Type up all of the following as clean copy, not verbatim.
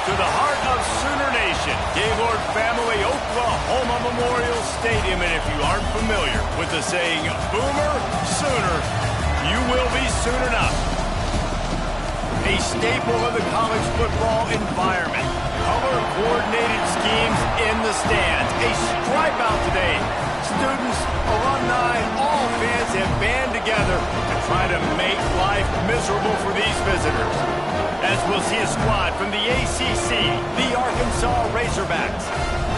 to the heart of Sooner Nation, Gaylord Family Oklahoma Memorial Stadium. And if you aren't familiar with the saying, Boomer Sooner, you will be soon enough. A staple of the college football environment. Color-coordinated schemes in the stands. A stripe out today. Students, alumni, all fans have band together to try to make life miserable for these visitors. As we'll see a squad from the ACC, the Arkansas Razorbacks,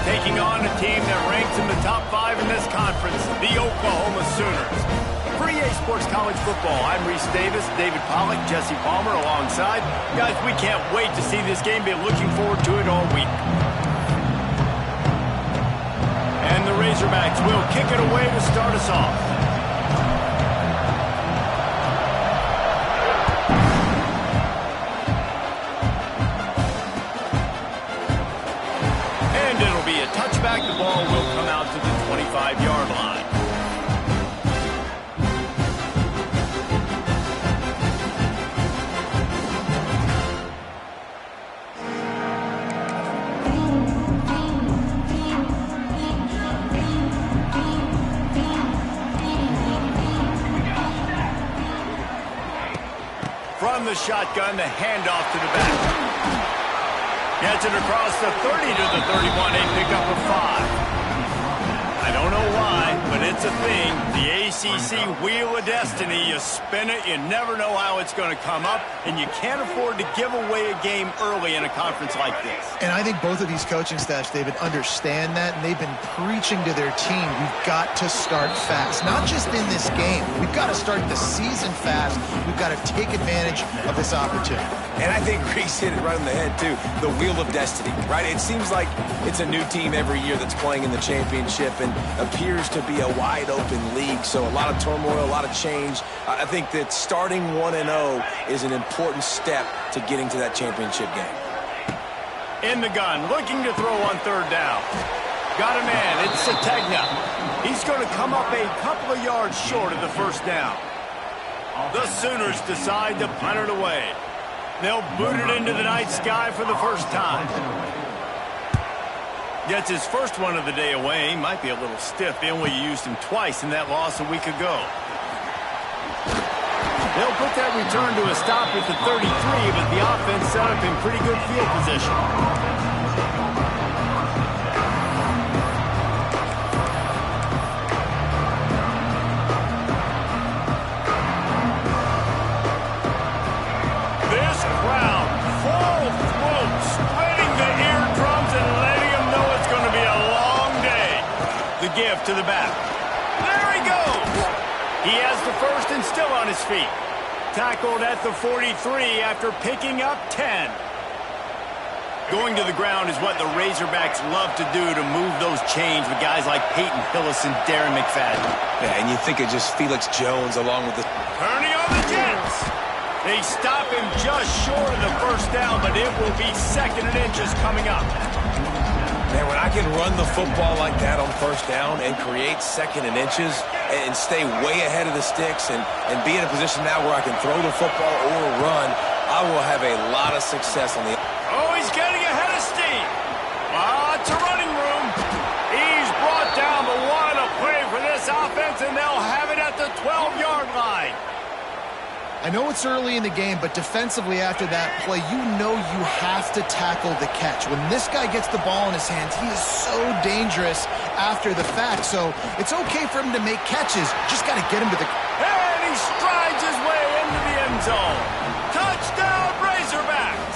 taking on a team that ranks in the top 5 in this conference, the Oklahoma Sooners. For EA Sports College Football, I'm Reese Davis, David Pollack, Jesse Palmer alongside. Guys, we can't wait to see this game. Been looking forward to it all week. And the Razorbacks will kick it away to start us off. And it'll be a touchback. The ball will come out to the 25-yard line. From the shotgun, the handoff to the back. Gets it across the 30 to the 31. A pickup of 5. I don't know why, but it's a thing. The ACC Wheel of Destiny. You spin it, you never know how it's going to come up, and you can't afford to give away a game early in a conference like this. And I think both of these coaching staffs, David, understand that, and they've been preaching to their team, we've got to start fast. Not just in this game. We've got to start the season fast. We've got to take advantage of this opportunity. And I think Reese hit it right on the head, too. The Wheel of Destiny, right? It seems like it's a new team every year that's playing in the championship and appears to be a wide-open league. So a lot of turmoil, a lot of change. I think that starting 1-0 is an important step to getting to that championship game. In the gun, looking to throw on third down. Got a man, it's Sategna. He's going to come up a couple of yards short of the first down. The Sooners decide to punt it away. They'll boot it into the night sky for the first time. Gets his first one of the day away. Might be a little stiff. They only used him twice in that loss a week ago. They'll put that return to a stop at the 33, but the offense set up in pretty good field position. Give to the back. There he goes. He has the first and still on his feet. Tackled at the 43 after picking up 10. Going to the ground is what the Razorbacks love to do to move those chains with guys like Peyton Hillis and Darren McFadden. Yeah, and you think of just Felix Jones along with the... Turning on the Jets. They stop him just short of the first down, but it will be 2nd and inches coming up. Man, when I can run the football like that on first down and create 2nd and inches and stay way ahead of the sticks and be in a position now where I can throw the football or run, I will have a lot of success on the... Oh, he's getting ahead of steam. Lots of running room. He's brought down, but what a play for this offense, and they'll have it at the 12-yard line. I know it's early in the game, but defensively after that play, you know you have to tackle the catch. When this guy gets the ball in his hands, he is so dangerous after the fact. So it's okay for him to make catches. Just got to get him to the... And he strides his way into the end zone. Touchdown, Razorbacks!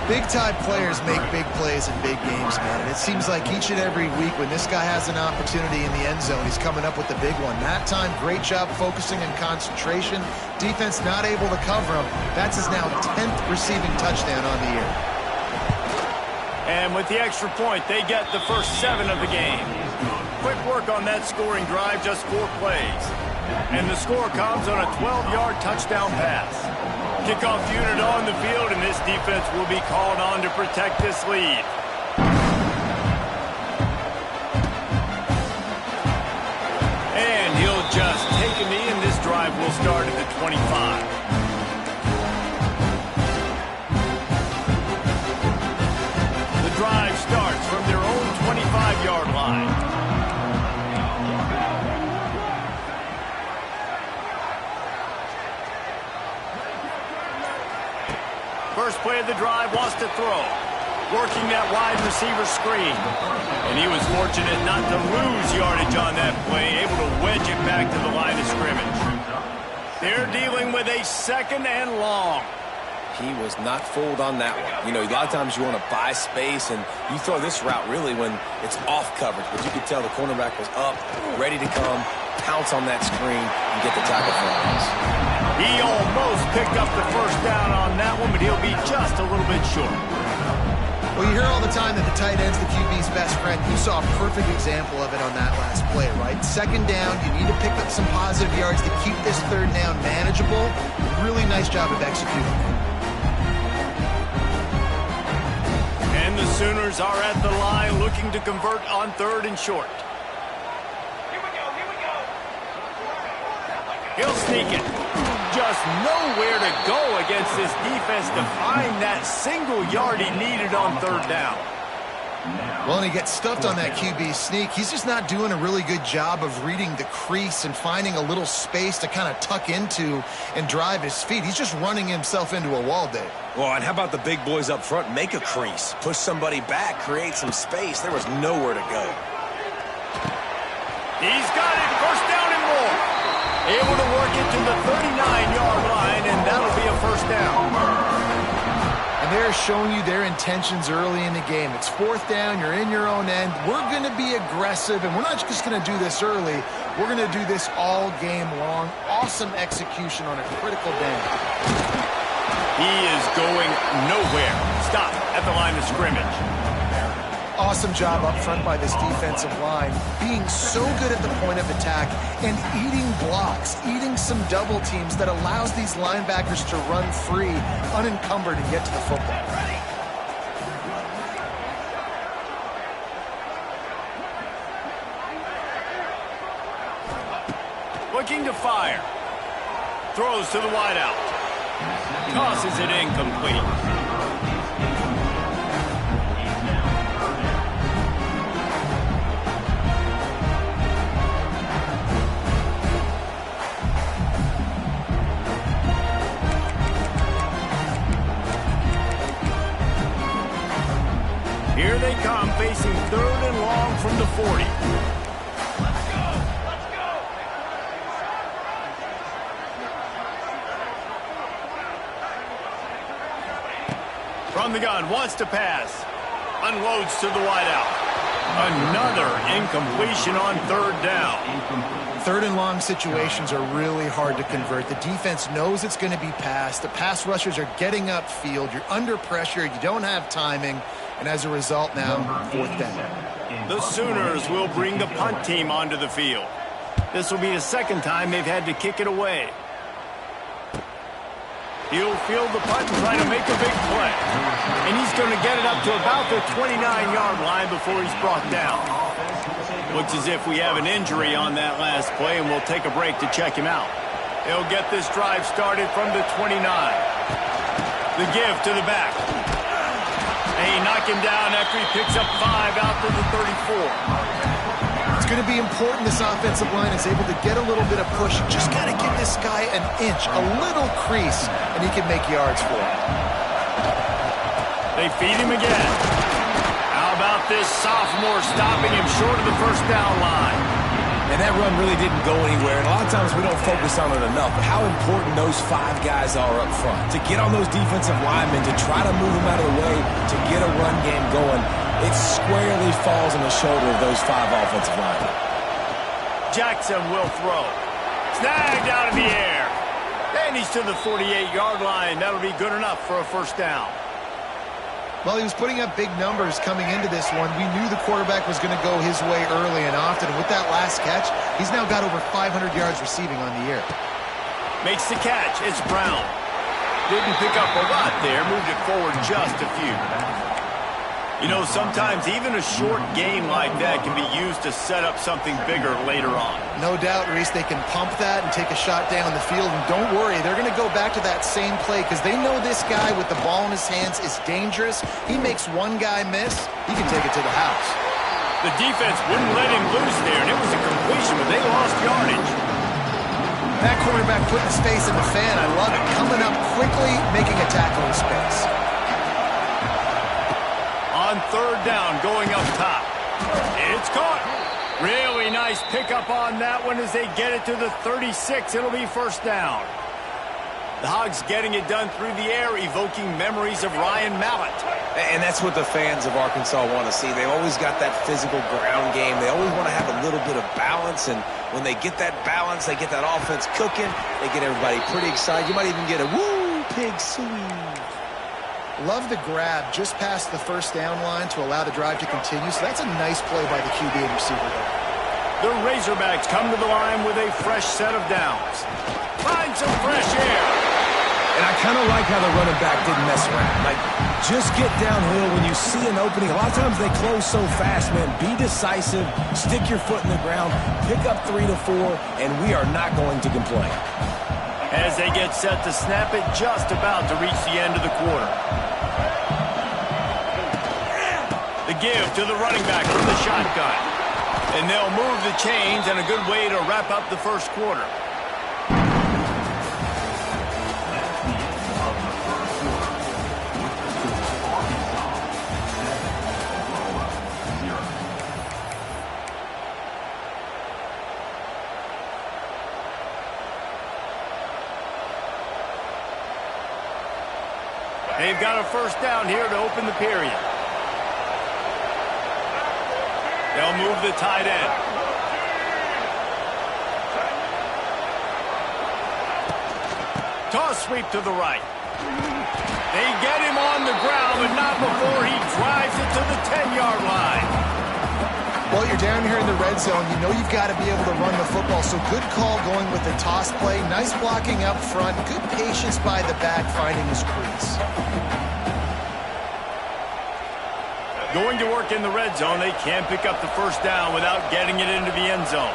Big-time players make big plays in big games, man. And it seems like each and every week when this guy has an opportunity in the end zone, he's coming up with the big one. That time, great job focusing and concentration. Defense not able to cover him. That's his now 10th receiving touchdown on the year. And with the extra point, they get the first 7 of the game. Quick work on that scoring drive, just 4 plays. And the score comes on a 12-yard touchdown pass. Kickoff unit on the field, and this defense will be called on to protect this lead. And he'll just take a knee, and this drive will start at the 25. First play of the drive, wants to throw. Working that wide receiver screen. And he was fortunate not to lose yardage on that play, able to wedge it back to the line of scrimmage. They're dealing with a 2nd and long. He was not fooled on that one. You know, a lot of times you want to buy space, and you throw this route really when it's off coverage. But you could tell the cornerback was up, ready to come, pounce on that screen, and get the tackle for us. He almost picked up the first down on that one, but he'll be just a little bit short. Well, you hear all the time that the tight end's the QB's best friend. You saw a perfect example of it on that last play, right? 2nd down, you need to pick up some positive yards to keep this 3rd down manageable. Really nice job of executing. And the Sooners are at the line looking to convert on 3rd and short. He'll sneak it. Just nowhere to go against this defense to find that single yard he needed on 3rd down. Well, and he gets stuffed on that QB sneak. He's just not doing a really good job of reading the crease and finding a little space to kind of tuck into and drive his feet. He's just running himself into a wall, Dave. Well, and how about the big boys up front? Make a crease. Push somebody back. Create some space. There was nowhere to go. He's got it. First down and more. Able to work it to the 39-yard line, and that'll be a first down. And they're showing you their intentions early in the game. It's 4th down. You're in your own end. We're going to be aggressive, and we're not just going to do this early. We're going to do this all game long. Awesome execution on a critical down. He is going nowhere. Stop at the line of scrimmage. Awesome job up front by this defensive line, being so good at the point of attack and eating blocks, eating some double teams that allows these linebackers to run free, unencumbered, and get to the football. Looking to fire. Throws to the wideout. Tosses it incomplete. Here they come, facing 3rd and long from the 40. From the gun, wants to pass. Unloads to the wideout. Another incompletion on 3rd down. 3rd and long situations are really hard to convert. The defense knows it's going to be passed. The pass rushers are getting upfield. You're under pressure. You don't have timing. And as a result now, 4th down. The Sooners will bring the punt team onto the field. This will be the 2nd time they've had to kick it away. He'll field the punt and try to make a big play. And he's going to get it up to about the 29-yard line before he's brought down. Looks as if we have an injury on that last play, and we'll take a break to check him out. They'll get this drive started from the 29. The give to the back. They knock him down after he picks up 5 out to the 34. It's going to be important this offensive line is able to get a little bit of push. Just got to give this guy an inch, a little crease, and he can make yards for it. They feed him again. How about this sophomore stopping him short of the first down line? And that run really didn't go anywhere, and a lot of times we don't focus on it enough, but how important those 5 guys are up front. To get on those defensive linemen, to try to move them out of the way, to get a run game going, it squarely falls on the shoulder of those 5 offensive linemen. Jackson will throw. Snagged out of the air. And he's to the 48-yard line. That'll be good enough for a first down. Well, he was putting up big numbers coming into this one. We knew the quarterback was going to go his way early and often. And with that last catch, he's now got over 500 yards receiving on the year. Makes the catch. It's Brown. Didn't pick up a lot there. Moved it forward just a few. You know, sometimes even a short game like that can be used to set up something bigger later on. No doubt, Reese, they can pump that and take a shot down the field. And don't worry, they're going to go back to that same play because they know this guy with the ball in his hands is dangerous. He makes one guy miss, he can take it to the house. The defense wouldn't let him loose there, and it was a completion, but they lost yardage. That quarterback putting his face in the fan, I love it. Coming up quickly, making a tackle in space. top. It's caught. Really nice pickup on that one as they get it to the 36. It'll be first down. The Hogs getting it done through the air, evoking memories of Ryan Mallett. And that's what the fans of Arkansas want to see. They've always got that physical ground game. They always want to have a little bit of balance, and when they get that balance, they get that offense cooking, they get everybody pretty excited. You might even get a woo, pig sweep. Love the grab just past the first down line to allow the drive to continue. So that's a nice play by the QB and receiver there. The Razorbacks come to the line with a fresh set of downs. Find some fresh air. And I kind of like how the running back didn't mess around. Like, just get downhill when you see an opening. A lot of times they close so fast, man. Be decisive, stick your foot in the ground, pick up 3 to 4, and we are not going to complain. As they get set to snap it, just about to reach the end of the quarter. The give to the running back from the shotgun. And they'll move the chains, and a good way to wrap up the first quarter. They've got a first down here to open the period. They'll move the tight end. Toss sweep to the right. They get him on the ground, but not before he drives it to the 10-yard line. Well, you're down here in the red zone. You know you've got to be able to run the football. So good call going with the toss play. Nice blocking up front. Good patience by the back finding his crease. Going to work in the red zone. They can't pick up the first down without getting it into the end zone.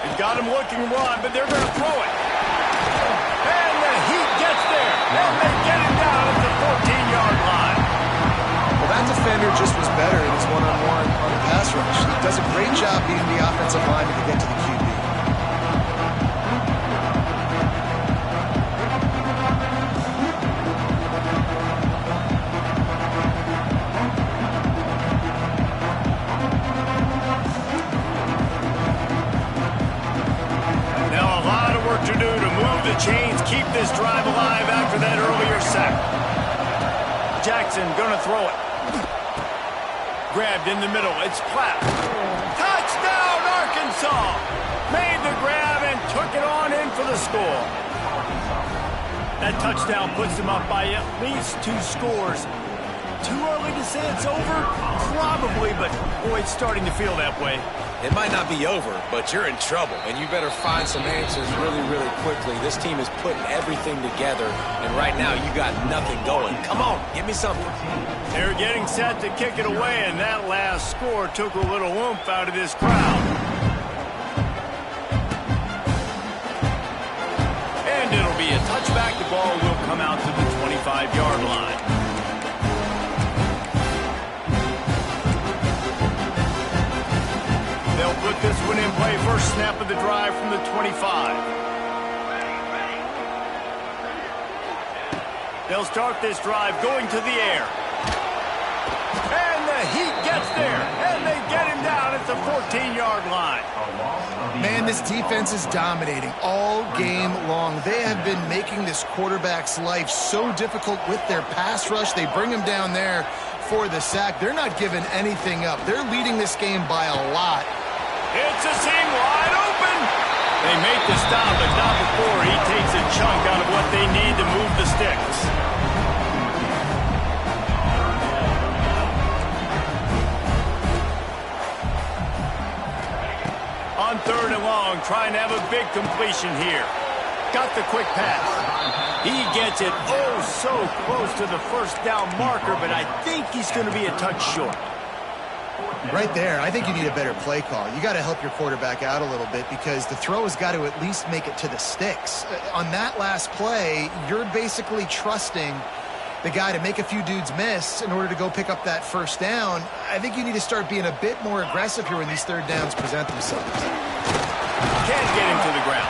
They've got him looking wide, but they're going to throw it. And the Heat gets there. And they get him down at the 14-yard line. Well, that defender just was better in his one-on-one on the pass rush. He does a great job beating the offensive lineman to get to the QB. Now a lot of work to do to move the chains, keep this drive alive after that earlier sack. Jackson gonna throw it. Grabbed in the middle. It's Platt. Touchdown, Arkansas! Made the grab and took it on in for the score. That touchdown puts them up by at least 2 scores. Too early to say it's over? Probably, but boy, it's starting to feel that way. It might not be over, but you're in trouble, and you better find some answers really, really quickly. This team is putting everything together, and right now you got nothing going. Come on, give me something. They're getting set to kick it away, and that last score took a little oomph out of this crowd. And it'll be a touchback. The ball will come out to the 25-yard line. They'll put this one in play. First snap of the drive from the 25. They'll start this drive going to the air. And the Heat gets there. And they get him down at the 14-yard line. Man, this defense is dominating all game long. They have been making this quarterback's life so difficult with their pass rush. They bring him down there for the sack. They're not giving anything up. They're leading this game by a lot. It's a seam wide open. They make the stop, but not before he takes a chunk out of what they need to move the sticks. On 3rd and long, trying to have a big completion here. Got the quick pass. He gets it so close to the first down marker, but I think he's going to be a touch short. Right there, I think you need a better play call. You got to help your quarterback out a little bit because the throw has got to at least make it to the sticks. On that last play, you're basically trusting the guy to make a few dudes miss in order to go pick up that first down. I think you need to start being a bit more aggressive here when these third downs present themselves. Can't get him to the ground.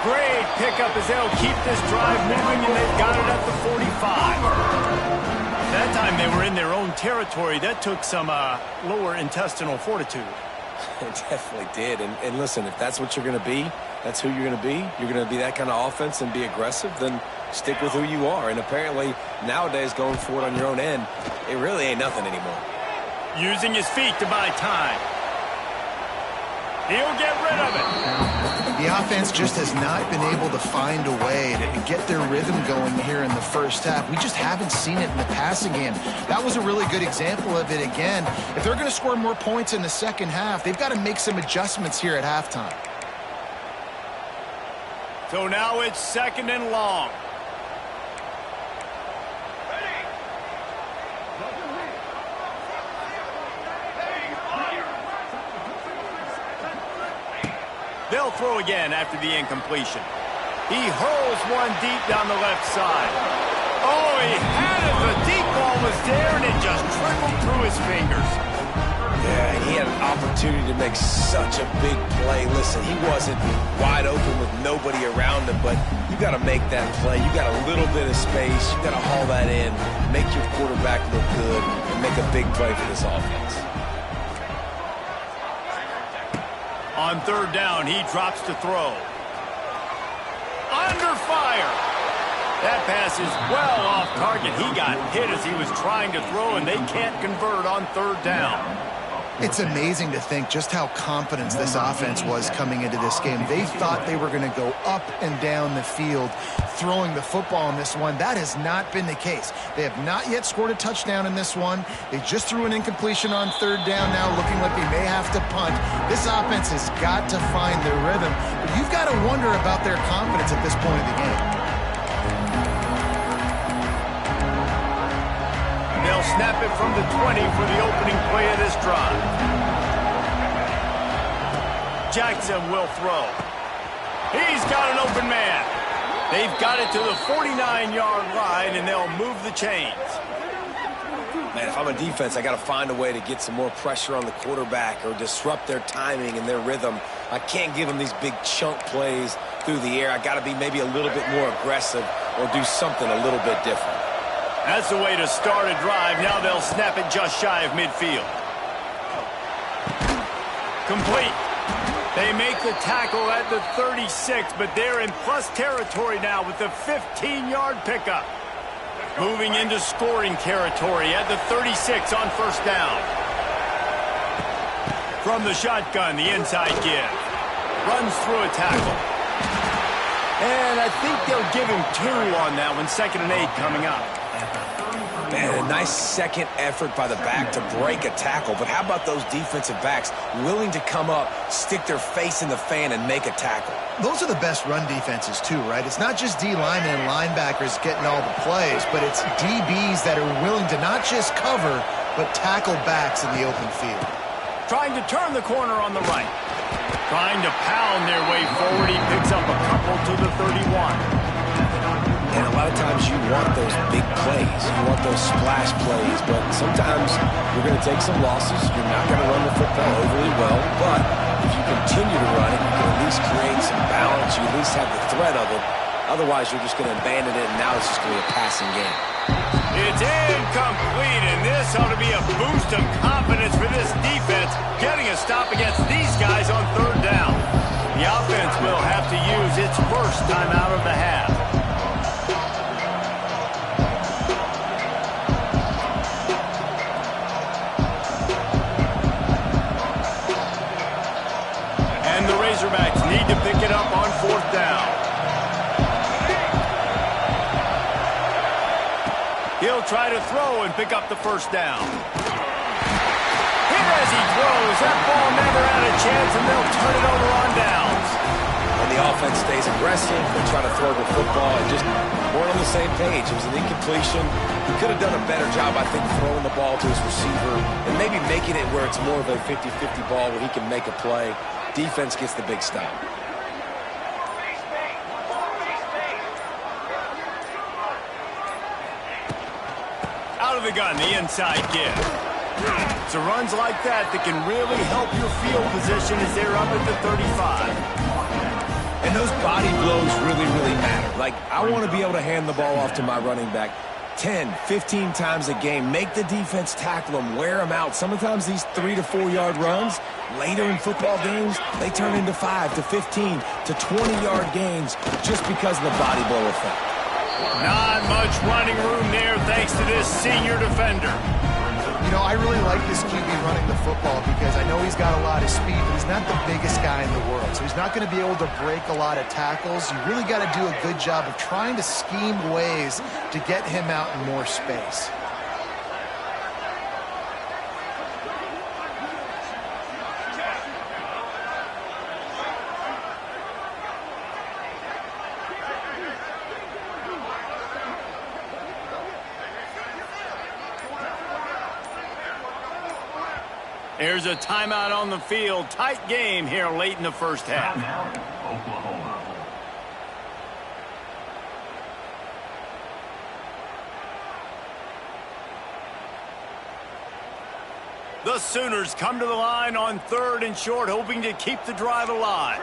Great pickup as they'll keep this drive moving, and they've got it at the 45. That time they were in their own territory. That took some lower intestinal fortitude. It definitely did. And listen, if that's what you're going to be, that's who you're going to be. You're going to be that kind of offense and be aggressive, then stick with who you are. And apparently, nowadays, going for it on your own end, it really ain't nothing anymore. Using his feet to buy time. He'll get rid of it. The offense just has not been able to find a way to get their rhythm going here in the first half. We just haven't seen it in the passing game. That was a really good example of it again. If they're going to score more points in the second half, they've got to make some adjustments here at halftime. So now it's 2nd and long. They'll throw again after the incompletion. He hurls one deep down the left side. Oh, he had it. The deep ball was there, and it just trickled through his fingers. Yeah, he had an opportunity to make such a big play. Listen, he wasn't wide open with nobody around him, but you got to make that play. You got a little bit of space. You got to haul that in, make your quarterback look good, and make a big play for this offense. On 3rd down, he drops to throw. Under fire. That pass is well off target. He got hit as he was trying to throw, and they can't convert on 3rd down. It's amazing to think just how confident this offense was coming into this game. They thought they were going to go up and down the field throwing the football in this one. That has not been the case. They have not yet scored a touchdown in this one. They just threw an incompletion on 3rd down now, looking like they may have to punt. This offense has got to find their rhythm. But you've got to wonder about their confidence at this point of the game. They'll snap it from the 20 for the opening play of this drive. Jackson will throw. He's got an open man. They've got it to the 49-yard line, and they'll move the chains. Man, if I'm a defense, I got to find a way to get some more pressure on the quarterback or disrupt their timing and their rhythm. I can't give them these big chunk plays through the air. I got to be maybe a little bit more aggressive or do something a little bit different. That's the way to start a drive. Now they'll snap it just shy of midfield. Complete. They make the tackle at the 36, but they're in plus territory now with the 15-yard pickup. Moving into scoring territory at the 36 on 1st down. From the shotgun, the inside give. Runs through a tackle. And I think they'll give him 2 on that one. 2nd and 8 coming up. Man, a nice second effort by the back to break a tackle. But how about those defensive backs willing to come up, stick their face in the fan, and make a tackle? Those are the best run defenses, too, right? It's not just D linemen and linebackers getting all the plays, but it's DBs that are willing to not just cover, but tackle backs in the open field. Trying to turn the corner on the right. Trying to pound their way forward. He picks up a couple to the 31. And a lot of times you want those big plays. You want those splash plays. But sometimes you're going to take some losses. You're not going to run the football overly well. But if you continue to run it, you can at least create some balance. You at least have the threat of it. Otherwise, you're just going to abandon it, and now it's just going to be a passing game. It's incomplete, and this ought to be a boost of confidence for this defense, getting a stop against these guys on 3rd down. The offense will have to use its first timeout of the half. And the Razorbacks need to pick it up on 4th down. He'll try to throw and pick up the 1st down. Hit as he throws. That ball never had a chance, and they'll turn it over on downs. And the offense stays aggressive. They try to throw the football and just weren't on the same page. It was an incompletion. He could have done a better job, I think, throwing the ball to his receiver and maybe making it where it's more of a 50-50 ball where he can make a play. Defense gets the big stop. Out of the gun, the inside give. So runs like that can really help your field position as they're up at the 35. And those body blows really, really matter. Like, I want to be able to hand the ball off to my running back 10, 15 times a game. Make the defense tackle them, wear them out. Sometimes these 3 to 4 yard runs, later in football games, they turn into 5 to 15 to 20-yard gains just because of the body blow effect. Not much running room there thanks to this senior defender. You know, I really like this QB running the football because I know he's got a lot of speed, but he's not the biggest guy in the world. So he's not going to be able to break a lot of tackles. You really got to do a good job of trying to scheme ways to get him out in more space. There's a timeout on the field. Tight game here late in the first half. Oklahoma. The Sooners come to the line on 3rd and short, hoping to keep the drive alive.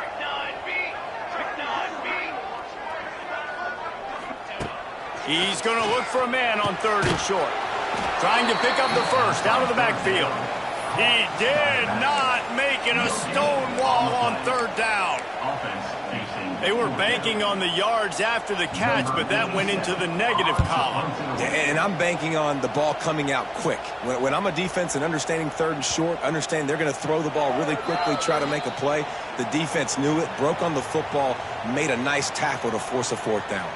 He's going to look for a man on 3rd and short. Trying to pick up the first out of the backfield. He did not make it a stone wall on 3rd down. They were banking on the yards after the catch, but that went into the negative column. And I'm banking on the ball coming out quick. When I'm a defense and understanding 3rd and short, understand they're going to throw the ball really quickly, try to make a play. The defense knew it, broke on the football, made a nice tackle to force a 4th down.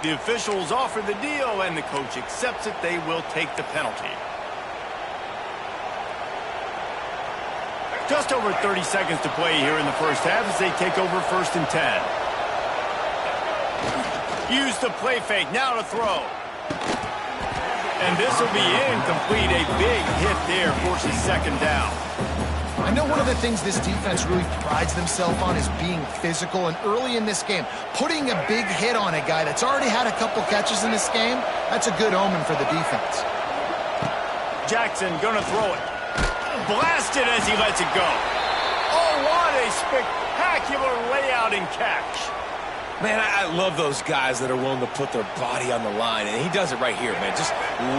The officials offer the deal, and the coach accepts it. They will take the penalty. Just over 30 seconds to play here in the first half as they take over 1st and 10. Use the play fake, now to throw. And this will be incomplete. A big hit there forces 2nd down. I know one of the things this defense really prides themselves on is being physical, and early in this game, putting a big hit on a guy that's already had a couple catches in this game, that's a good omen for the defense. Jackson gonna throw it. Blasted as he lets it go. Oh, what a spectacular layout and catch. Man, I love those guys that are willing to put their body on the line, and he does it right here, man. Just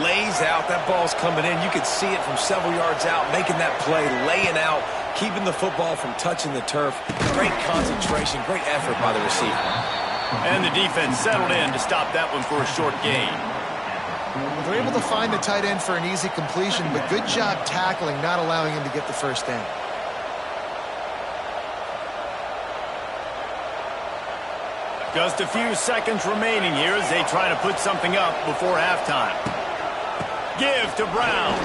lays out. That ball's coming in. You can see it from several yards out, making that play, laying out, keeping the football from touching the turf. Great concentration, great effort by the receiver. And the defense settled in to stop that one for a short gain. They're able to find the tight end for an easy completion, but good job tackling, not allowing him to get the first down. Just a few seconds remaining here as they try to put something up before halftime. Give to Brown.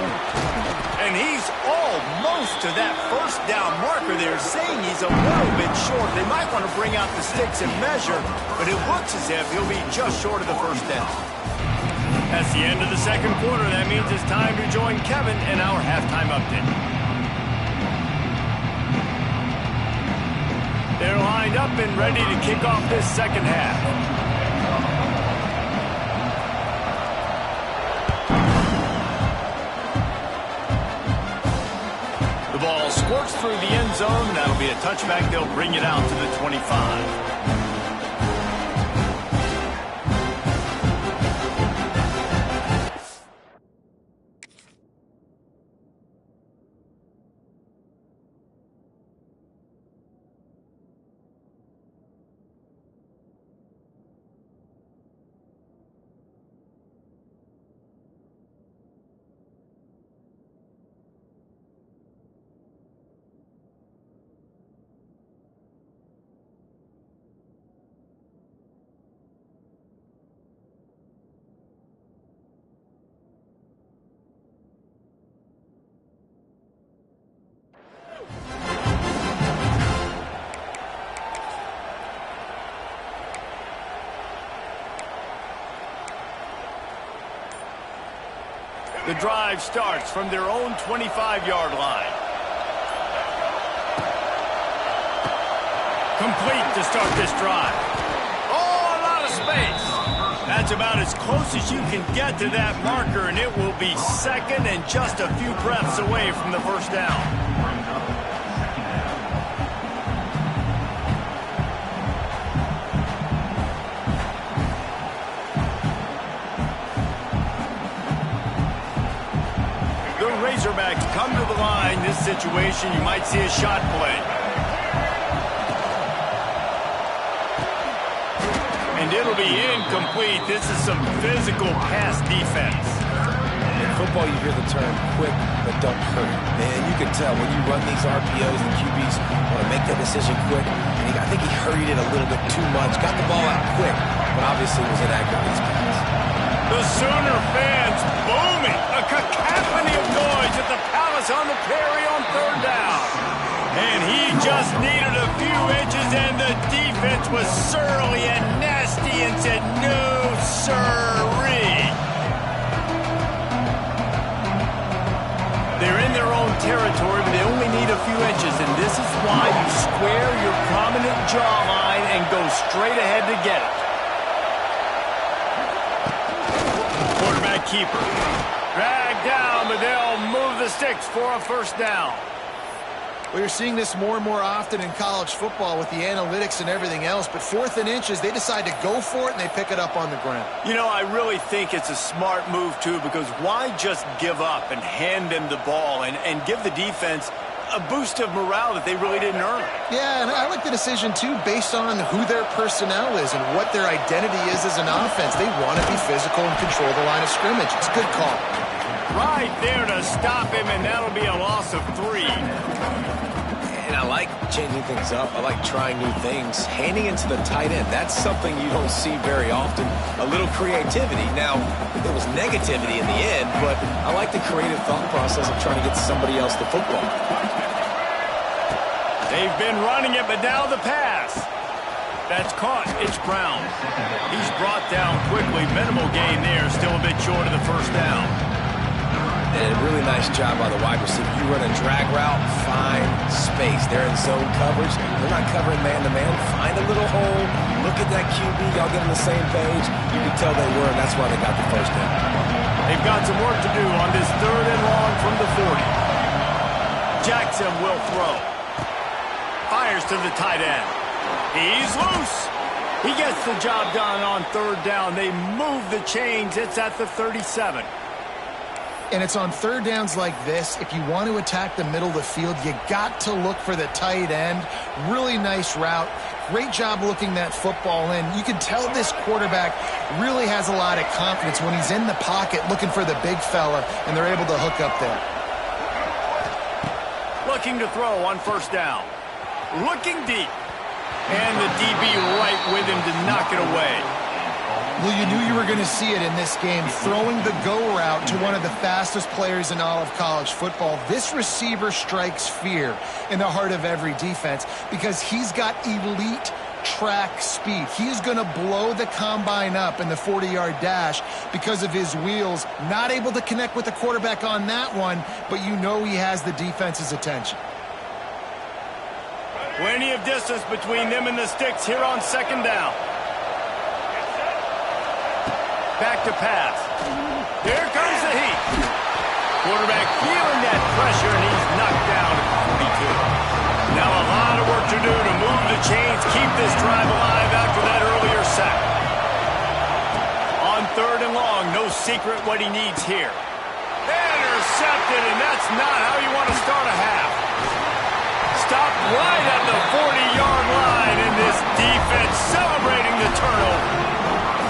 And he's almost to that first down marker there, saying he's a little bit short. They might want to bring out the sticks and measure, but it looks as if he'll be just short of the first down. That's the end of the 2nd quarter. That means it's time to join Kevin in our halftime update. They're lined up and ready to kick off this 2nd half. The ball squirts through the end zone, and that'll be a touchback. They'll bring it out to the 25. The drive starts from their own 25-yard line. Complete to start this drive. Oh, a lot of space. That's about as close as you can get to that marker, and it will be 2nd and just a few breaths away from the first down. Razorbacks come to the line. This situation, you might see a shot play. And it'll be incomplete. This is some physical pass defense. In football, you hear the term quick but don't hurt. Man, you can tell when you run these RPOs, the QBs want to make that decision quick. And I think he hurried it a little bit too much. Got the ball out quick, but obviously was inaccurate in his pass. The Sooner fans booming. A cacophony of noise at the Palace on the Prairie on third down. And he just needed a few inches, and the defense was surly and nasty and said, no, sirree. They're in their own territory, but they only need a few inches, and this is why you square your prominent jawline and go straight ahead to get it. Quarterback keeper. Dragged down, but they'll move the sticks for a first down. Well, you're seeing this more and more often in college football with the analytics and everything else, but 4th and inches, they decide to go for it, and they pick it up on the ground. You know, I really think it's a smart move, too, because why just give up and hand them the ball and give the defense a boost of morale that they really didn't earn? Yeah, and I like the decision, too, based on who their personnel is and what their identity is as an offense. They want to be physical and control the line of scrimmage. It's a good call. Right there to stop him, and that'll be a loss of 3. And I like changing things up. I like trying new things. Handing it to the tight end, that's something you don't see very often. A little creativity. Now, there was negativity in the end, but I like the creative thought process of trying to get somebody else the football. They've been running it, but now the pass. That's caught. It's Brown. He's brought down quickly. Minimal gain there. Still a bit short of the first down. And a really nice job by the wide receiver. You run a drag route, find space. They're in zone coverage. They're not covering man-to-man. Find a little hole. Look at that QB. Y'all get on the same page. You can tell they were, and that's why they got the first down. They've got some work to do on this 3rd and long from the 40. Jackson will throw. Fires to the tight end. He's loose. He gets the job done on 3rd down. They move the chains. It's at the 37. And it's on 3rd downs like this. If you want to attack the middle of the field, you got to look for the tight end. Really nice route. Great job looking that football in. You can tell this quarterback really has a lot of confidence when he's in the pocket looking for the big fella, and they're able to hook up there. Looking to throw on 1st down. Looking deep. And the DB right with him to knock it away. Well, you knew you were going to see it in this game, throwing the go route to one of the fastest players in all of college football. This receiver strikes fear in the heart of every defense because he's got elite track speed. He's going to blow the combine up in the 40-yard dash because of his wheels. Not able to connect with the quarterback on that one, but you know he has the defense's attention. Plenty of distance between them and the sticks here on 2nd down. Back to pass. Here comes the heat. Quarterback feeling that pressure, and he's knocked down at 42. Now a lot of work to do to move the chains, keep this drive alive after that earlier sack. On 3rd and long, no secret what he needs here. Intercepted, and that's not how you want to start a half. Stopped right at the 40-yard line, and this defense celebrating the turnover.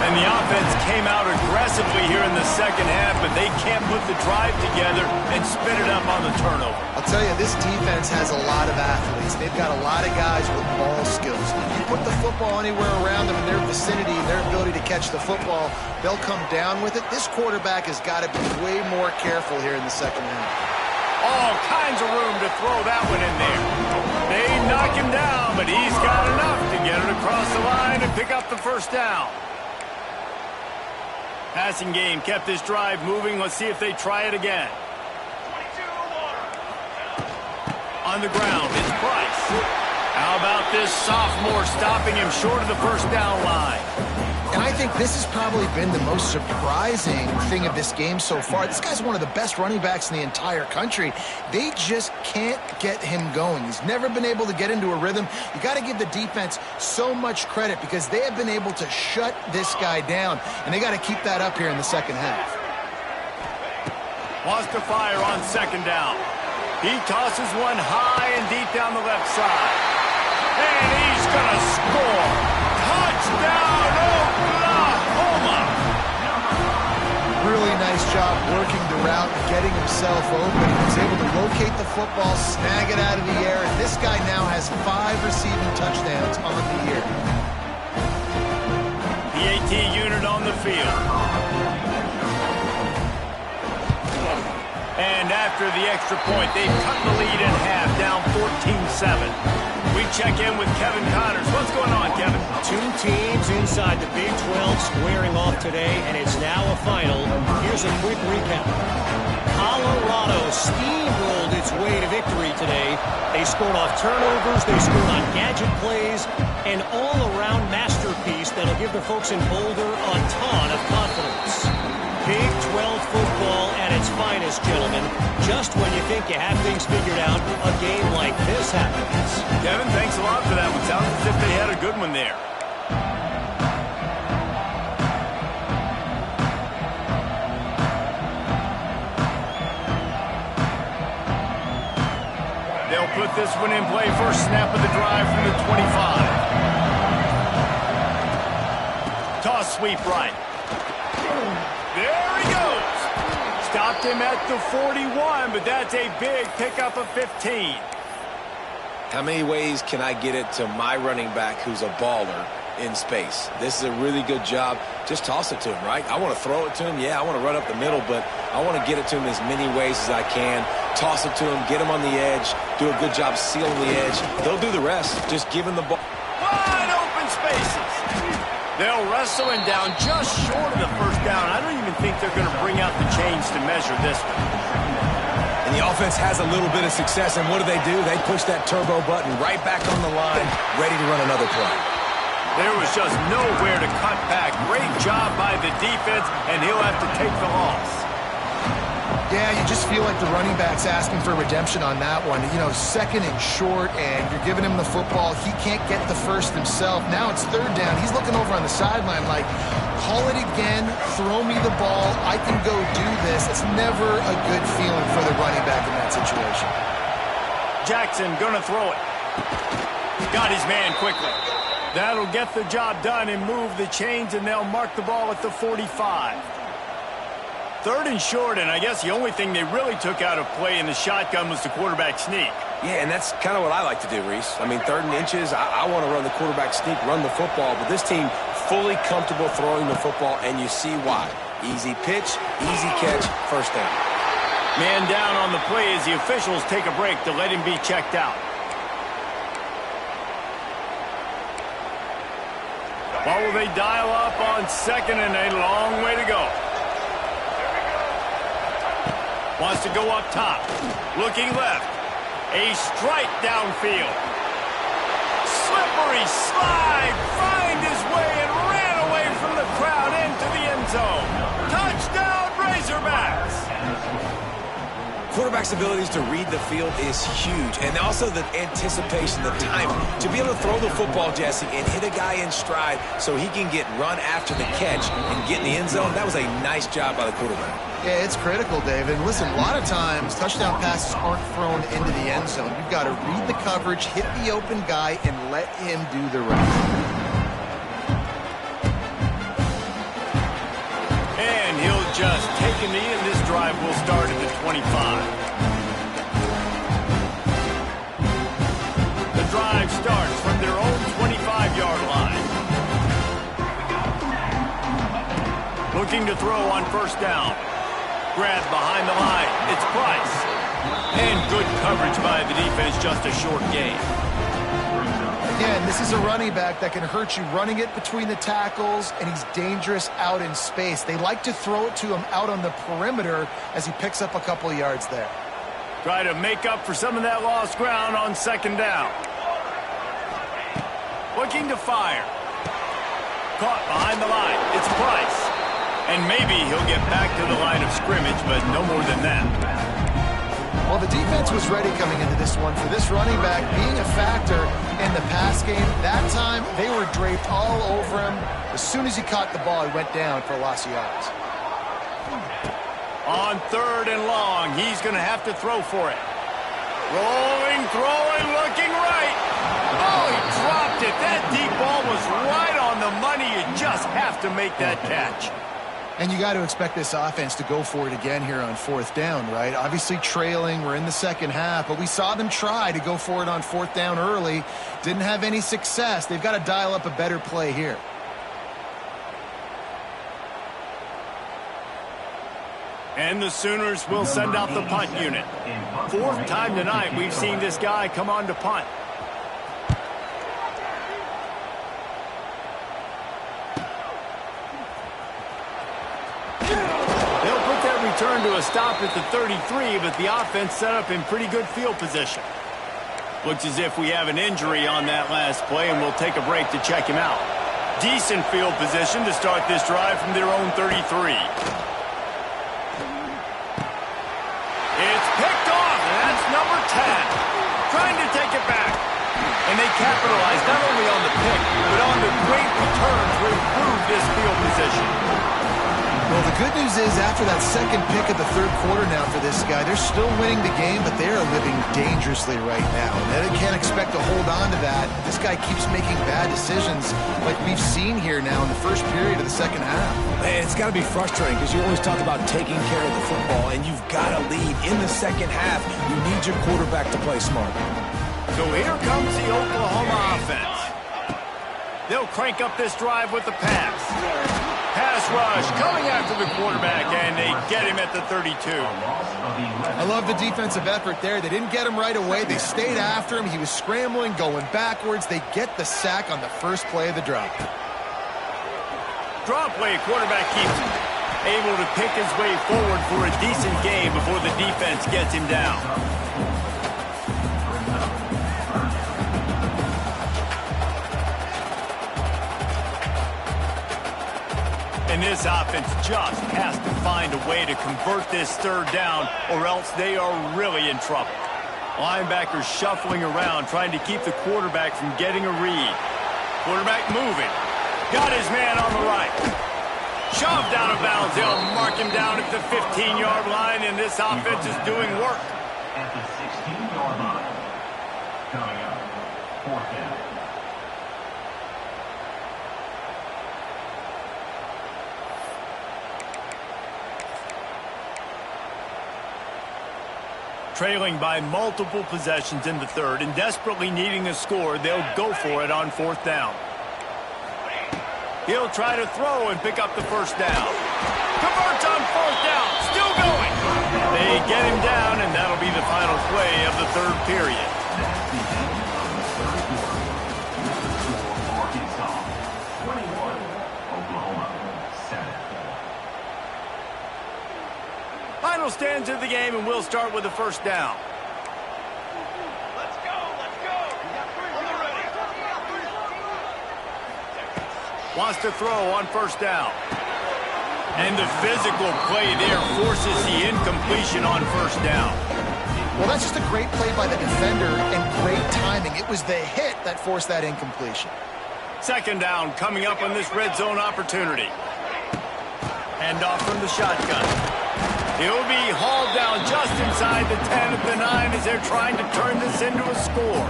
And the offense came out aggressively here in the 2nd half, but they can't put the drive together and spin it up on the turnover. I'll tell you, this defense has a lot of athletes. They've got a lot of guys with ball skills. You put the football anywhere around them in their vicinity and their ability to catch the football, they'll come down with it. This quarterback has got to be way more careful here in the 2nd half. All kinds of room to throw that one in there. They knock him down, but he's got enough to get it across the line and pick up the first down. Passing game kept this drive moving. Let's see if they try it again. On the ground, it's Price. How about this sophomore stopping him short of the first down line? And I think this has probably been the most surprising thing of this game so far. This guy's one of the best running backs in the entire country. They just can't get him going. He's never been able to get into a rhythm. You got to give the defense so much credit because they have been able to shut this guy down, and they got to keep that up here in the 2nd half. Wants to fire on second down. He tosses one high and deep down the left side. And he's going to score. Touchdown, Oklahoma! Really nice job working the route and getting himself open. He was able to locate the football, snag it out of the air, and this guy now has 5 receiving touchdowns on the year. The AT unit on the field. And after the extra point, they've cut the lead in half, down 14-7. We check in with Kevin Connors. What's going on, Kevin? 2 teams inside the Big 12 squaring off today, and it's now a final. Here's a quick recap. Colorado steamrolled its way to victory today. They scored off turnovers, they scored on gadget plays, an all-around masterpiece that'll give the folks in Boulder a ton of confidence. Big 12 football at its finest, gentlemen. Just when you think you have things figured out, a game like this happens. Kevin, thanks a lot for that one. Sounds as if they had a good one there. They'll put this one in play. First snap of the drive from the 25. Toss sweep right. There he goes. Stopped him at the 41, but that's a big pickup of 15. How many ways can I get it to my running back who's a baller in space? This is a really good job. Just toss it to him, right? I want to throw it to him. Yeah, I want to run up the middle, but I want to get it to him as many ways as I can. Toss it to him, get him on the edge, do a good job sealing the edge. They'll do the rest. Just give him the ball. Wide open spaces. They'll wrestle him down just short of the first down. I don't even think they're going to bring out the chains to measure this one. And the offense has a little bit of success, and what do? They push that turbo button right back on the line, ready to run another play. There was just nowhere to cut back. Great job by the defense, and he'll have to take the loss. Yeah, you just feel like the running back's asking for redemption on that one. You know, second and short, and you're giving him the football. He can't get the first himself. Now it's third down. He's looking over on the sideline like, call it again, throw me the ball, I can go do this. It's never a good feeling for the running back in that situation. Jackson gonna throw it. Got his man quickly. That'll get the job done and move the chains, and they'll mark the ball at the 45. Third and short, and I guess the only thing they really took out of play in the shotgun was the quarterback sneak. Yeah, and that's kind of what I like to do, Reese. I mean, 3rd and inches, I want to run the quarterback sneak, run the football, but this team fully comfortable throwing the football, and you see why. Easy pitch, easy catch, first down. Man down on the play as the officials take a break to let him be checked out. What will they dial up on second, and a long way to go. Wants to go up top. Looking left. A strike downfield. Slippery slide. Find his way and ran away from the crowd into the end zone. Touchdown, Razorbacks. Quarterback's abilities to read the field is huge, and also the anticipation, the timing. To be able to throw the football, Jesse, and hit a guy in stride so he can get run after the catch and get in the end zone, that was a nice job by the quarterback. Yeah, it's critical, David. Listen, a lot of times touchdown passes aren't thrown into the end zone. You've got to read the coverage, hit the open guy, and let him do the rest. And he'll just take a knee, and this drive will start at the 25. The drive starts from their own 25-yard line. Looking to throw on first down. Grab behind the line. It's Price. And good coverage by the defense, just a short gain. Again, this is a running back that can hurt you running it between the tackles, and he's dangerous out in space. They like to throw it to him out on the perimeter as he picks up a couple of yards there. Try to make up for some of that lost ground on second down. Looking to fire. Caught behind the line. It's Price. And maybe he'll get back to the line of scrimmage, but no more than that. Well, the defense was ready coming into this one for this running back being a factor in the pass game. That time, they were draped all over him. As soon as he caught the ball, he went down for a loss of yards. On 3rd and long, he's going to have to throw for it. Rolling, throwing, looking right. Oh, he dropped it. That deep ball was right on the money. You just have to make that catch. And you got to expect this offense to go for it again here on 4th down, right? Obviously trailing, we're in the second half, but we saw them try to go for it on 4th down early. Didn't have any success. They've got to dial up a better play here. And the Sooners will send out the punt unit. 4th time tonight we've seen this guy come on to punt. They'll put that return to a stop at the 33, but the offense set up in pretty good field position. Looks as if we have an injury on that last play, and we'll take a break to check him out. Decent field position to start this drive from their own 33. It's picked off, and that's number 10. Trying to take it back. And they capitalize not only on the pick, but on the great return to improve this field position. Well, the good news is after that second pick of the 3rd quarter now for this guy, they're still winning the game, but they are living dangerously right now. And they can't expect to hold on to that. This guy keeps making bad decisions like we've seen here now in the first period of the second half. It's got to be frustrating because you always talk about taking care of the football, and you've got to lead in the second half. You need your quarterback to play smart. So here comes the Oklahoma offense. They'll crank up this drive with the pass. Pass rush coming after the quarterback, and they get him at the 32. I love the defensive effort there. They didn't get him right away. They stayed after him. He was scrambling, going backwards. They get the sack on the first play of the drop. Drop play, quarterback keeps him. Able to pick his way forward for a decent gain before the defense gets him down. And this offense just has to find a way to convert this 3rd down, or else they are really in trouble. Linebackers shuffling around, trying to keep the quarterback from getting a read. Quarterback moving. Got his man on the right. Shoved out of bounds. They'll mark him down at the 15-yard line, and this offense is doing work. At the 16-yard line. Coming up, 4th down. Trailing by multiple possessions in the 3rd and desperately needing a score, they'll go for it on 4th down. He'll try to throw and pick up the 1st down. Converts on 4th down, still going. They get him down, and that'll be the final play of the 3rd period. Final stands of the game, and we'll start with the 1st down. Let's go, let's go. Wants to throw on 1st down. And the physical play there forces the incompletion on 1st down. Well, that's just a great play by the defender and great timing. It was the hit that forced that incompletion. 2nd down coming up on this red zone opportunity. Hand off from the shotgun. He'll be hauled down just inside the 10 at the 9 as they're trying to turn this into a score.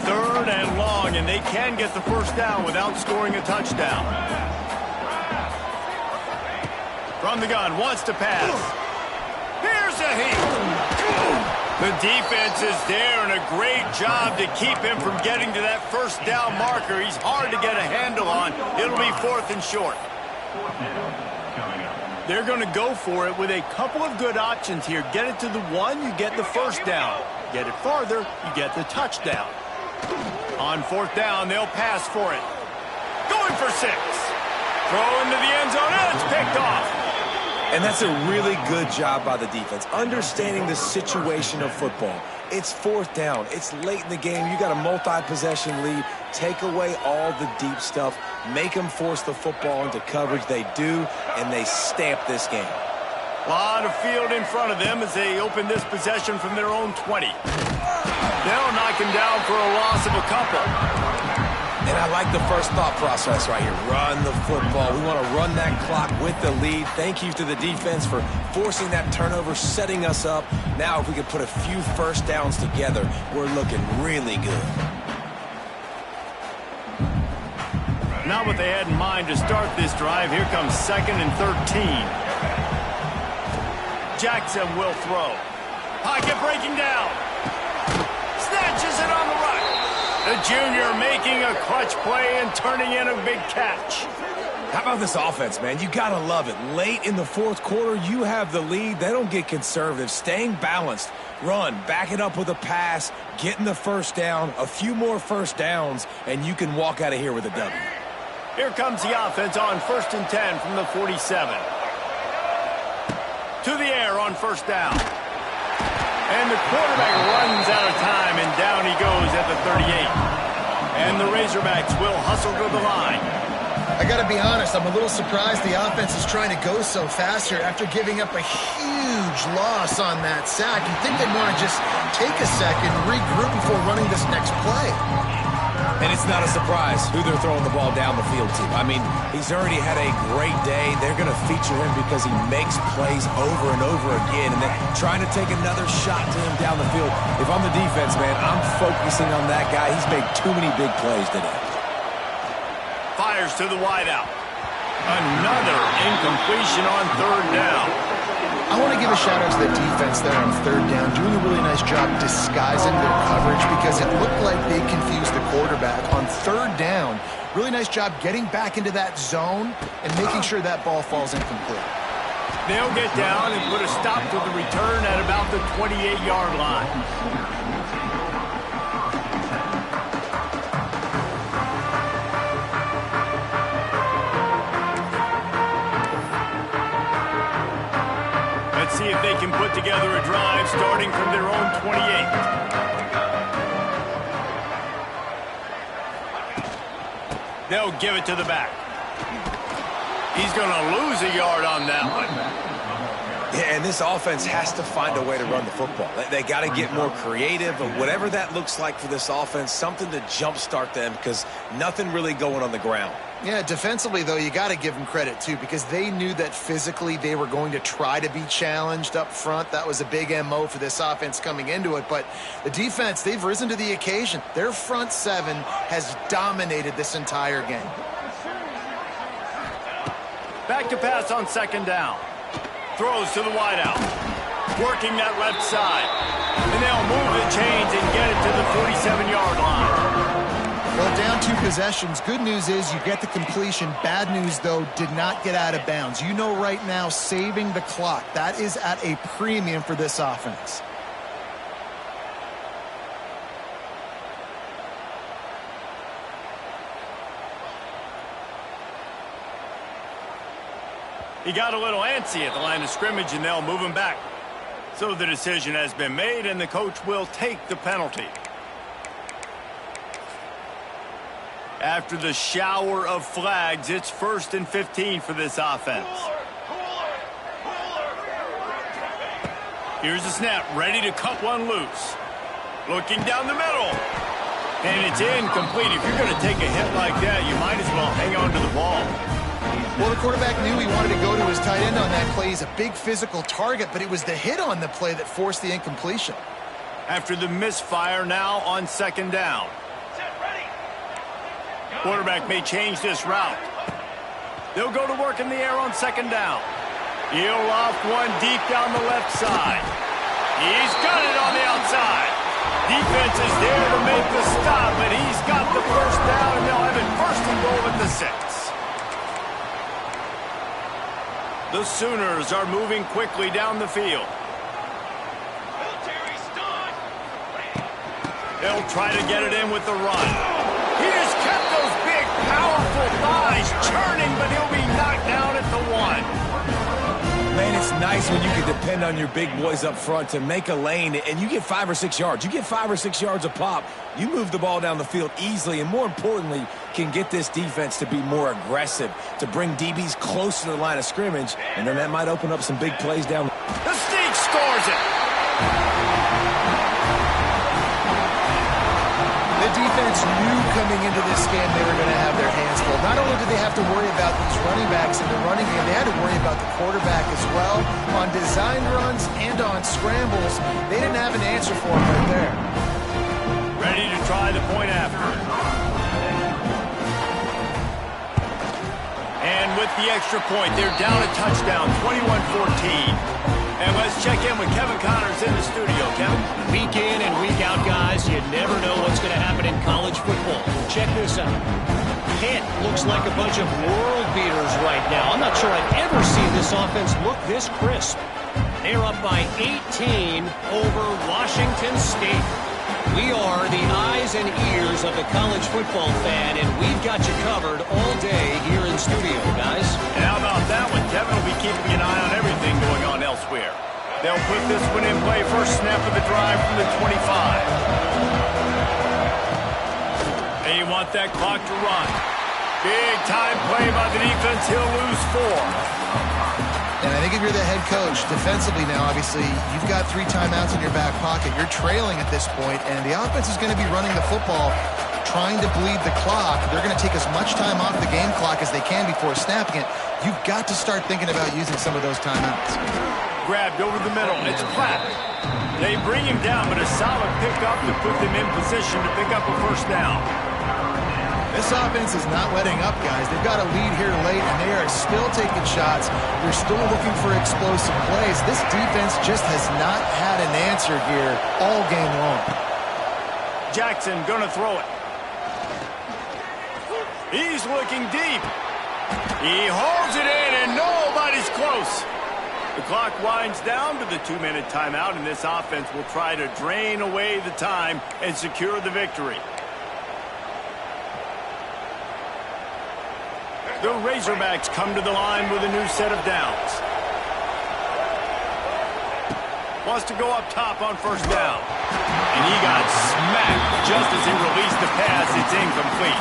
3rd and long, and they can get the 1st down without scoring a touchdown. From the gun, wants to pass. Here's a heat. The defense is there, and a great job to keep him from getting to that 1st down marker. He's hard to get a handle on. It'll be 4th and short. They're going to go for it with a couple of good options here. Get it to the 1, you get the 1st down. Get it farther, you get the touchdown. On 4th down, they'll pass for it. Going for 6. Throw into the end zone, and it's picked off. And that's a really good job by the defense, understanding the situation of football. It's 4th down. It's late in the game. You got a multi-possession lead. Take away all the deep stuff. Make them force the football into coverage. They do, and they stamp this game. A lot of field in front of them as they open this possession from their own 20. They'll knock him down for a loss of a couple. And I like the first thought process right here. Run the football. We want to run that clock with the lead. Thank you to the defense for forcing that turnover, setting us up. Now if we could put a few first downs together, we're looking really good. Not what they had in mind to start this drive. Here comes 2nd and 13. Jackson will throw. Pocket breaking down. Snatches it on the right. The junior making a clutch play and turning in a big catch. How about this offense, man? You got to love it. Late in the fourth quarter, you have the lead. They don't get conservative. Staying balanced. Run, back it up with a pass, getting the first down, a few more first downs, and you can walk out of here with a W. Here comes the offense on 1st and 10 from the 47. To the air on first down. And the quarterback runs out of time, and down he goes at the 38. And the Razorbacks will hustle to the line. I got to be honest, I'm a little surprised the offense is trying to go so fast here after giving up a huge loss on that sack. You'd think they'd want to just take a second, regroup before running this next play. And it's not a surprise who they're throwing the ball down the field to. I mean, he's already had a great day. They're going to feature him because he makes plays over and over again. And they're trying to take another shot to him down the field. If I'm the defense, man, I'm focusing on that guy. He's made too many big plays today. Fires to the wideout. Another incompletion on 3rd down. I want to give a shout-out to the defense there on 3rd down, doing a really nice job disguising their coverage because it looked like they confused the quarterback. On 3rd down, really nice job getting back into that zone and making sure that ball falls incomplete. They'll get down and put a stop to the return at about the 28-yard line. See if they can put together a drive starting from their own 28. They'll give it to the back. He's going to lose a yard on that one. Yeah, and this offense has to find a way to run the football. They got to get more creative, but whatever that looks like for this offense, something to jumpstart them because nothing really going on the ground. Yeah, defensively, though, you got to give them credit, too, because they knew that physically they were going to try to be challenged up front. That was a big MO for this offense coming into it. But the defense, they've risen to the occasion. Their front seven has dominated this entire game. Back to pass on 2nd down. Throws to the wideout. Working that left side. And they'll move the chains and get it to the 47-yard line. Well, down 2 possessions. Good news is you get the completion. Bad news, though, did not get out of bounds. You know right now, saving the clock. That is at a premium for this offense. He got a little antsy at the line of scrimmage, and they'll move him back. So the decision has been made, and the coach will take the penalty. After the shower of flags, it's 1st and 15 for this offense. Here's the snap, ready to cut one loose. Looking down the middle. And it's incomplete. If you're going to take a hit like that, you might as well hang on to the ball. Well, the quarterback knew he wanted to go to his tight end on that play. He's a big physical target, but it was the hit on the play that forced the incompletion. After the misfire, now on 2nd down. Quarterback may change this route. They'll go to work in the air on 2nd down. He'll loft one deep down the left side. He's got it on the outside. Defense is there to make the stop, but he's got the first down, and they'll have it 1st and goal at the 6. The Sooners are moving quickly down the field. They'll try to get it in with the run. He just kept those big, powerful thighs churning, but he'll be knocked down at the 1. Man, it's nice when you can depend on your big boys up front to make a lane, and you get 5 or 6 yards. You get 5 or 6 yards a pop, you move the ball down the field easily, and more importantly, can get this defense to be more aggressive, to bring DBs close to the line of scrimmage, and then that might open up some big plays down. The Sneak scores it. The defense knew coming into this game they were going to have their hands full. Not only did they have to worry about these running backs in the running game, they had to worry about the quarterback as well. On design runs and on scrambles, they didn't have an answer for him right there. Ready to try the point after. And with the extra point, they're down a touchdown, 21-14. And let's check in with Kevin Connors in the studio. Kevin? Week in and week out, guys, you never know what's going to happen in college football. Check this out. Pitt looks like a bunch of world beaters right now. I'm not sure I've ever seen this offense look this crisp. They're up by 18 over Washington State. We are the eyes and ears of the college football fan, and we've got you covered all day here in studio, guys. And how about that one? Kevin will be keeping an eye on everything going on elsewhere. They'll put this one in play. First snap of the drive from the 25. They want that clock to run. Big time play by the defense. He'll lose 4. And I think if you're the head coach, defensively now, obviously, you've got 3 timeouts in your back pocket. You're trailing at this point, and the offense is going to be running the football, trying to bleed the clock. They're going to take as much time off the game clock as they can before snapping it. You've got to start thinking about using some of those timeouts. Grabbed over the middle. It's Platt. They bring him down, but a solid pickup to put them in position to pick up a first down. This offense is not letting up, guys. They've got a lead here late, and they are still taking shots. They're still looking for explosive plays. This defense just has not had an answer here all game long. Jackson going to throw it. He's looking deep. He holds it in, and nobody's close. The clock winds down to the 2-minute timeout, and this offense will try to drain away the time and secure the victory. The Razorbacks come to the line with a new set of downs. Wants to go up top on first down. And he got smacked just as he released the pass. It's incomplete.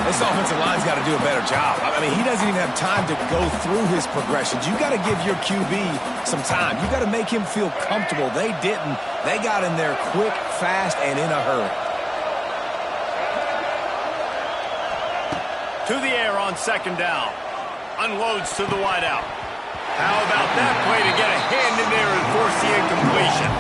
This offensive line's got to do a better job. I mean, he doesn't even have time to go through his progressions. You got to give your QB some time. You got to make him feel comfortable. They didn't. They got in there quick, fast, and in a hurry. To the air on second down. Unloads to the wideout. How about that play to get a hand in there and force the incompletion?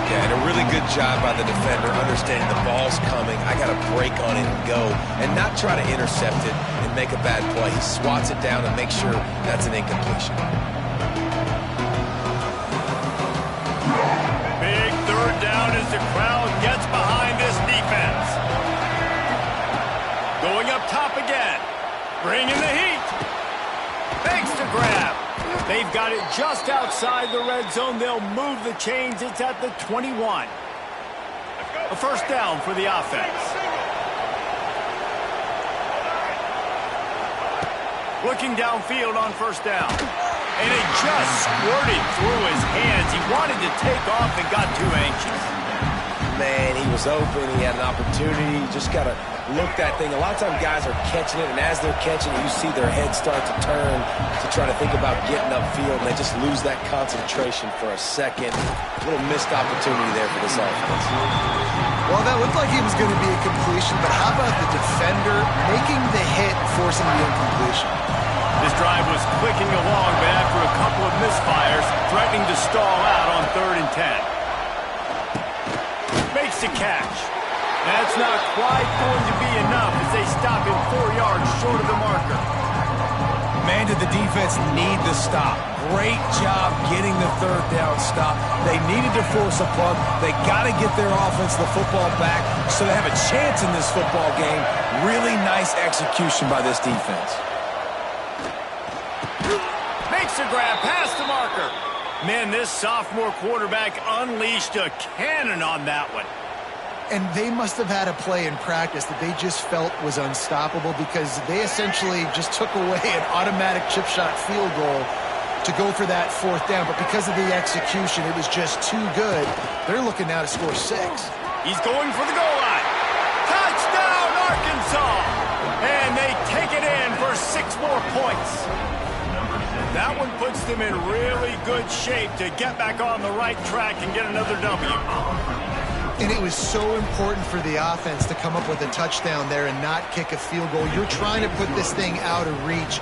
Yeah, and a really good job by the defender understanding the ball's coming. I got to break on it and go and not try to intercept it and make a bad play. He swats it down and makes sure that's an incompletion. Big third down as the crowd gets behind this defense. Going up top again. Bringing the heat. Makes the grab. They've got it just outside the red zone. They'll move the chains. It's at the 21. A first down for the offense. Looking downfield on first down. And it just squirted through his hands. He wanted to take off and got too anxious. Man, he was open. He had an opportunity. You just got to look that thing. A lot of times guys are catching it, and as they're catching it, you see their head start to turn to try to think about getting upfield, and they just lose that concentration for a second. A little missed opportunity there for this offense. Well, that looked like he was going to be a completion, but how about the defender making the hit, forcing the incompletion? This drive was clicking along, but after a couple of misfires, threatening to stall out on 3rd and 10. Makes the catch. That's not quite going to be enough as they stop him 4 yards short of the marker. Man, did the defense need the stop. Great job getting the 3rd down stop. They needed to force a punt. They got to get their offense the football back so they have a chance in this football game. Really nice execution by this defense. Makes the grab past the marker. Man, this sophomore quarterback unleashed a cannon on that one. And they must have had a play in practice that they just felt was unstoppable because they essentially just took away an automatic chip shot field goal to go for that 4th down. But because of the execution, it was just too good. They're looking now to score 6. He's going for the goal line. Touchdown, Arkansas! And they take it in for 6 more points. That one puts them in really good shape to get back on the right track and get another W. And it was so important for the offense to come up with a touchdown there and not kick a field goal. You're trying to put this thing out of reach.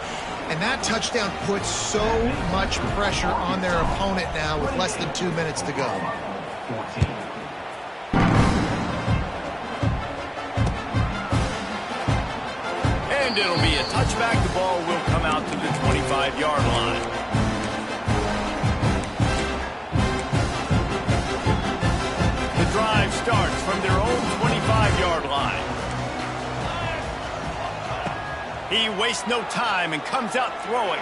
And that touchdown puts so much pressure on their opponent now with less than 2 minutes to go. 14. And it'll be a touchback. The ball will come out to the 25-yard line. The drive starts from their own 25-yard line. He wastes no time and comes out throwing.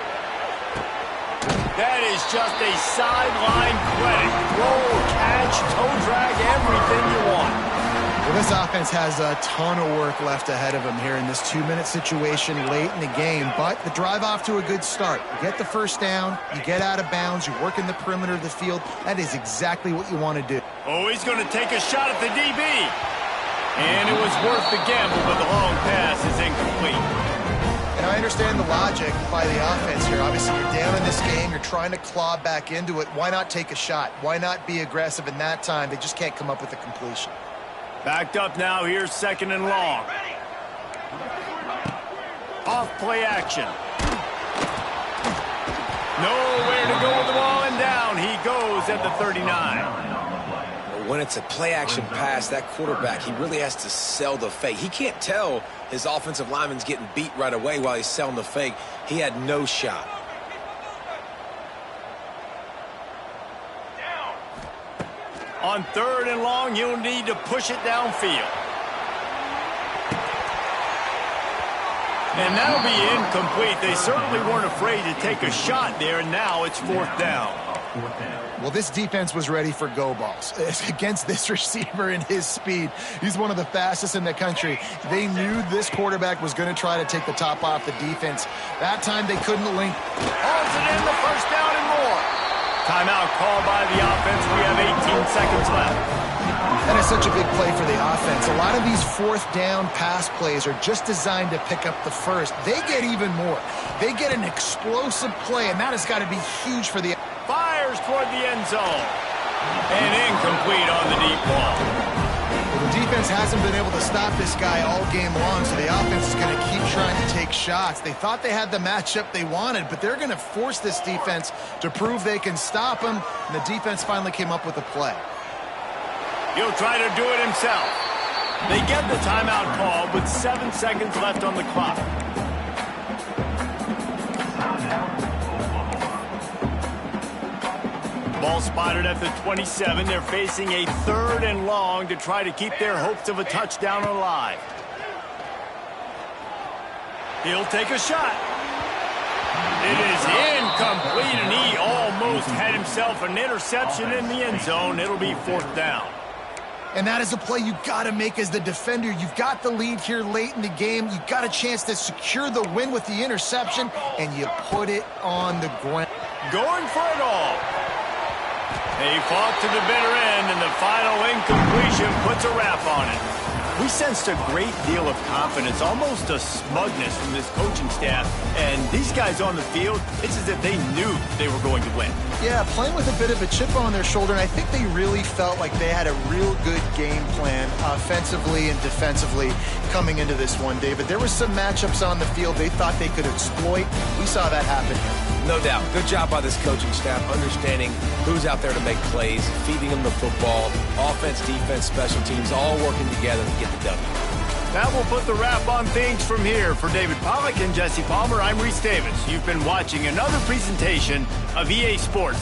That is just a sideline credit. Throw, catch, toe drag, everything you want. Well, this offense has a ton of work left ahead of them here in this 2-minute situation late in the game, but the drive off to a good start. You get the first down, you get out of bounds, you work in the perimeter of the field. That is exactly what you want to do. Oh, he's going to take a shot at the DB. And it was worth the gamble, but the long pass is incomplete. And I understand the logic by the offense here. Obviously, you're down in this game. You're trying to claw back into it. Why not take a shot? Why not be aggressive in that time? They just can't come up with a completion. Backed up now. Here's 2nd and long. Off play action. Nowhere to go with the ball, and down he goes at the 39. When it's a play-action pass, that quarterback, he really has to sell the fake. He can't tell his offensive lineman's getting beat right away while he's selling the fake. He had no shot. On 3rd and long, you'll need to push it downfield. And that'll be incomplete. They certainly weren't afraid to take a shot there, and now it's 4th down. Well, this defense was ready for go balls. Against this receiver and his speed, he's one of the fastest in the country. They knew this quarterback was going to try to take the top off the defense. That time they couldn't link. Hauls it in, the first down and more. Timeout called by the offense. We have 18 seconds left. That is such a big play for the offense. A lot of these 4th down pass plays are just designed to pick up the first. They get even more. They get an explosive play, and that has got to be huge for the... Fires toward the end zone. And incomplete on the deep ball. Well, the defense hasn't been able to stop this guy all game long, so the offense is going to keep trying to take shots. They thought they had the matchup they wanted, but they're going to force this defense to prove they can stop him, and the defense finally came up with a play. He'll try to do it himself. They get the timeout call with 7 seconds left on the clock. Ball spotted at the 27. They're facing a 3rd and long to try to keep their hopes of a touchdown alive. He'll take a shot. It is incomplete, and he almost had himself an interception in the end zone. It'll be 4th down. And that is a play you got to make as the defender. You've got the lead here late in the game. You've got a chance to secure the win with the interception, and you put it on the ground. Going for it all. They fought to the bitter end, and the final incompletion puts a wrap on it. We sensed a great deal of confidence, almost a smugness from this coaching staff. And these guys on the field, it's as if they knew they were going to win. Yeah, playing with a bit of a chip on their shoulder, and I think they really felt like they had a real good game plan offensively and defensively coming into this one, David. There were some matchups on the field they thought they could exploit. We saw that happen here. No doubt. Good job by this coaching staff, understanding who's out there to make plays, feeding them the football, offense, defense, special teams, all working together to get the W. That will put the wrap on things from here. For David Pollack and Jesse Palmer, I'm Reese Davis. You've been watching another presentation of EA Sports.